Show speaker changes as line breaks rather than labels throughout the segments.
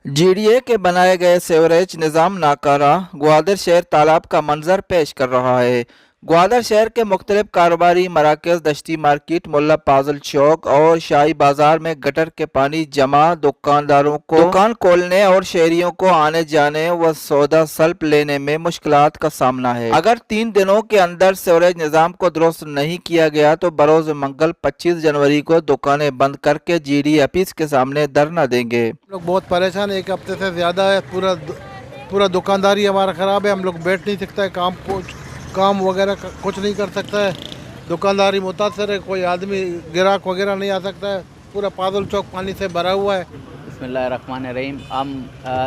G D A کے بنائے گئے سیوریج نظام ناکارہ گوادر شہر تالاب کا منظر پیش کر رہا ہے۔ گوادر شہر کے مختلف کاروباری مراکز، دشتی مارکیٹ، ملا فاضل چوک اور شاہی بازار میں گٹر کے پانی جمع، دکانداروں کو دکان کھولنے اور شہریوں کو آنے جانے و سودا سلپ لینے میں مشکلات کا سامنا ہے۔ اگر 3 دنوں کے اندر سیوریج نظام کو درست نہیں کیا گیا تو بروز منگل 25 جنوری کو دکانیں بند کر کے جی ڈی آفس کے سامنے دھرنا دیں گے۔
ہم لوگ بہت پریشان ہیں، 1 ہفتے سے زیادہ ہے، پورا دکانداری ہمارا خراب ہے، ہم لوگ بیٹھ نہیں سکتا ہے، کام وغیرہ کچھ نہیں کر سکتا ہے، دکانداری متاثر ہے، کوئی آدمی گراہک وغیرہ نہیں آ سکتا ہے، پورا فاضل چوک پانی سے بھرا ہوا ہے۔
بسم اللہ الرحمن الرحیم۔ ہم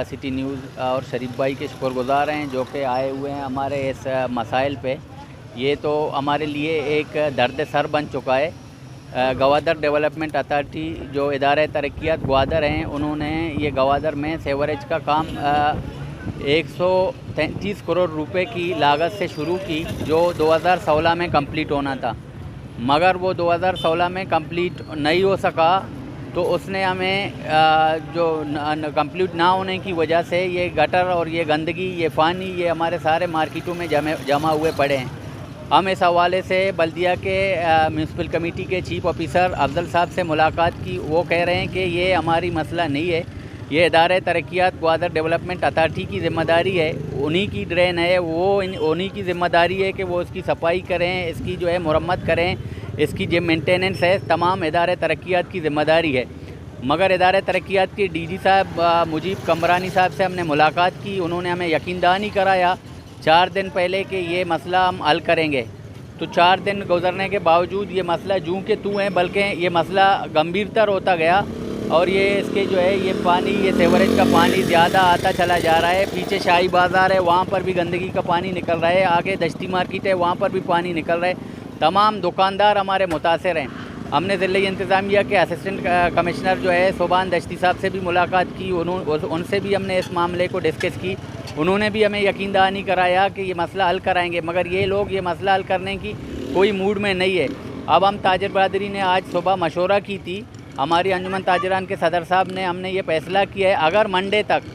سٹی نیوز اور شریف بھائی کے شکر گزار ہیں جو کہ آئے ہوئے ہیں ہمارے اس مسائل پہ۔ یہ تو ہمارے لیے ایک درد سر بن چکا ہے۔ گوادر ڈیولپمنٹ اتھارٹی جو ادارہ ترقیات گوادر ہیں، انہوں نے یہ گوادر میں سیوریج کا کام 133 کروڑ روپے کی لاگت سے شروع کی، جو 2016 میں کمپلیٹ ہونا تھا، مگر وہ 2016 میں کمپلیٹ نہیں ہو سکا۔ تو اس نے ہمیں جو کمپلیٹ نہ ہونے کی وجہ سے یہ گٹر اور یہ گندگی، یہ پانی، یہ ہمارے سارے مارکیٹوں میں جمع ہوئے پڑے ہیں۔ ہم اس حوالے سے بلدیہ کے میونسپل کمیٹی کے چیف آفیسر افضل صاحب سے ملاقات کی۔ وہ کہہ رہے ہیں کہ یہ ہماری مسئلہ نہیں ہے، یہ ادارہ ترقیات گوادر ڈیولپمنٹ اتھارٹی کی ذمہ داری ہے، انہی کی ڈرین ہے، وہ انہی کی ذمہ داری ہے کہ وہ اس کی صفائی کریں، اس کی جو ہے مرمت کریں، اس کی جو مینٹیننس ہے تمام ادارہ ترقیات کی ذمہ داری ہے۔ مگر ادارہ ترقیات کے ڈی جی صاحب مجیب کمرانی صاحب سے ہم نے ملاقات کی، انہوں نے ہمیں یقین دہانی کرایا 4 دن پہلے کہ یہ مسئلہ ہم حل کریں گے۔ تو 4 دن گزرنے کے باوجود یہ مسئلہ جوں کہ توں ہے، بلکہ یہ مسئلہ گمبھیر تر ہوتا گیا، اور یہ اس کے جو ہے یہ پانی، یہ سیوریج کا پانی زیادہ آتا چلا جا رہا ہے۔ پیچھے شاہی بازار ہے، وہاں پر بھی گندگی کا پانی نکل رہا ہے، آگے دشتی مارکیٹ ہے، وہاں پر بھی پانی نکل رہا ہے، تمام دکاندار ہمارے متاثر ہیں۔ ہم نے ضلعی انتظامیہ کے اسسٹنٹ کمشنر جو ہے صوبان دشتی صاحب سے بھی ملاقات کی، ان سے بھی ہم نے اس معاملے کو ڈسکس کی، انہوں نے بھی ہمیں یقین دہانی کرایا کہ یہ مسئلہ حل کرائیں گے، مگر یہ لوگ یہ مسئلہ حل کرنے کی کوئی موڈ میں نہیں ہے۔ اب ہم تاجر برادری نے آج صبح مشورہ کی تھی، ہماری انجمن تاجران کے صدر صاحب نے، ہم نے یہ فیصلہ کیا ہے اگر منڈے تک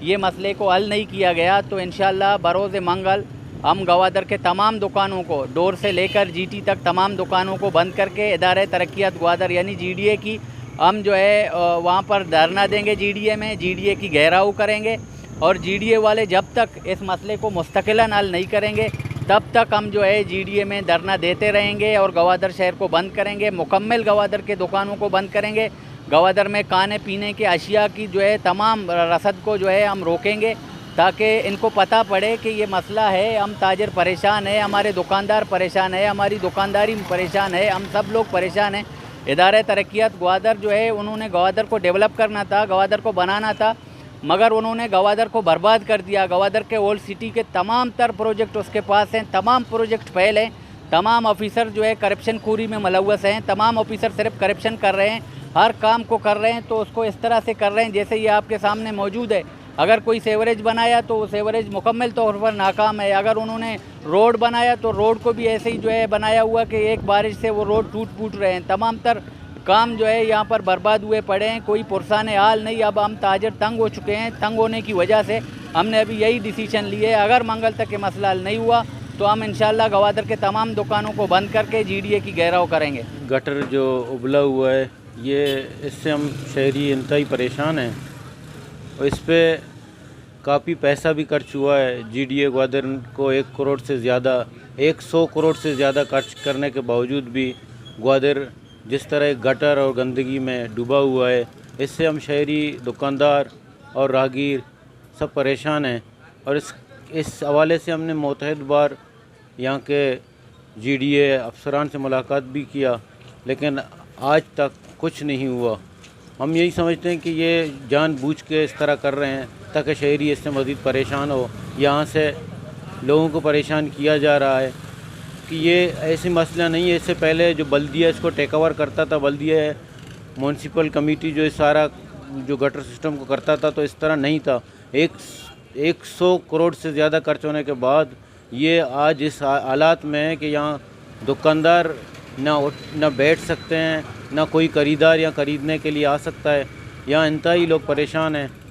یہ مسئلے کو حل نہیں کیا گیا تو انشاءاللہ بروز منگل ہم گوادر کے تمام دکانوں کو، ڈور سے لے کر جی ٹی تک تمام دکانوں کو بند کر کے ادارہ ترقیات گوادر یعنی جی ڈی اے کی ہم جو ہے وہاں پر دھرنا دیں گے، جی ڈی اے میں، جی ڈی اے کی گھیراؤ کریں گے، اور جی ڈی اے والے جب تک اس مسئلے کو مستقلاً حل نہیں کریں گے تب تک ہم جو ہے جی ڈی اے میں دھرنا دیتے رہیں گے اور گوادر شہر کو بند کریں گے، مکمل گوادر کے دکانوں کو بند کریں گے۔ گوادر میں کھانے پینے کے اشیاء کی جو ہے تمام رسد کو جو ہے ہم روکیں گے، تاکہ ان کو پتہ پڑے کہ یہ مسئلہ ہے، ہم تاجر پریشان ہیں، ہمارے دکاندار پریشان ہیں، ہماری دکانداری پریشان ہے، ہم سب لوگ پریشان ہیں۔ ادارہ ترقیات گوادر جو ہے انہوں نے گوادر کو ڈیولپ کرنا تھا، گوادر کو بنانا تھا، مگر انہوں نے گوادر کو برباد کر دیا۔ گوادر کے اولڈ سٹی کے تمام تر پروجیکٹ اس کے پاس ہیں، تمام پروجیکٹ فیل ہیں، تمام آفیسر جو ہے کرپشن خوری میں ملوث ہیں، تمام آفیسر صرف کرپشن کر رہے ہیں، ہر کام کو کر رہے ہیں تو اس کو اس طرح سے کر رہے ہیں جیسے یہ آپ کے سامنے موجود ہے۔ اگر کوئی سیوریج بنایا تو وہ سیوریج مکمل طور پر ناکام ہے، اگر انہوں نے روڈ بنایا تو روڈ کو بھی ایسے ہی جو ہے بنایا ہوا کہ ایک بارش سے وہ روڈ ٹوٹ پھوٹ رہے ہیں، تمام تر کام جو ہے یہاں پر برباد ہوئے پڑے ہیں، کوئی پرسان حال نہیں۔ اب ہم تاجر تنگ ہو چکے ہیں، تنگ ہونے کی وجہ سے ہم نے ابھی یہی ڈیسیشن لی ہے، اگر منگل تک یہ مسئلہ حل نہیں ہوا تو ہم انشاءاللہ گوادر کے تمام دکانوں کو بند کر کے جی ڈی اے کی گھیراؤ کریں گے۔
گٹر جو ابلا ہوا ہے، یہ اس سے ہم شہری انتہائی پریشان ہیں، اور اس پہ کافی پیسہ بھی خرچ ہوا ہے۔ جی ڈی اے گوادر کو 1 کروڑ سے زیادہ، 100 کروڑ سے زیادہ خرچ کرنے کے باوجود بھی گوادر جس طرح گٹر اور گندگی میں ڈوبا ہوا ہے، اس سے ہم شہری، دکاندار اور راہگیر سب پریشان ہیں، اور اس حوالے سے ہم نے متعدد بار یہاں کے جی ڈی اے افسران سے ملاقات بھی کیا، لیکن آج تک کچھ نہیں ہوا۔ ہم یہی سمجھتے ہیں کہ یہ جان بوجھ کے اس طرح کر رہے ہیں تاکہ شہری اس سے مزید پریشان ہو، یہاں سے لوگوں کو پریشان کیا جا رہا ہے کہ یہ ایسی مسئلہ نہیں ہے۔ اس سے پہلے جو بلدیہ اس کو ٹیک اوور کرتا تھا، بلدیہ میونسپل کمیٹی جو سارا جو گٹر سسٹم کو کرتا تھا، تو اس طرح نہیں تھا۔ 100 کروڑ سے زیادہ خرچ ہونے کے بعد یہ آج اس حالات میں ہے کہ یہاں دکاندار نہ بیٹھ سکتے ہیں، نہ کوئی خریدار یہاں خریدنے کے لیے آ سکتا ہے، یہاں انتہائی لوگ پریشان ہیں۔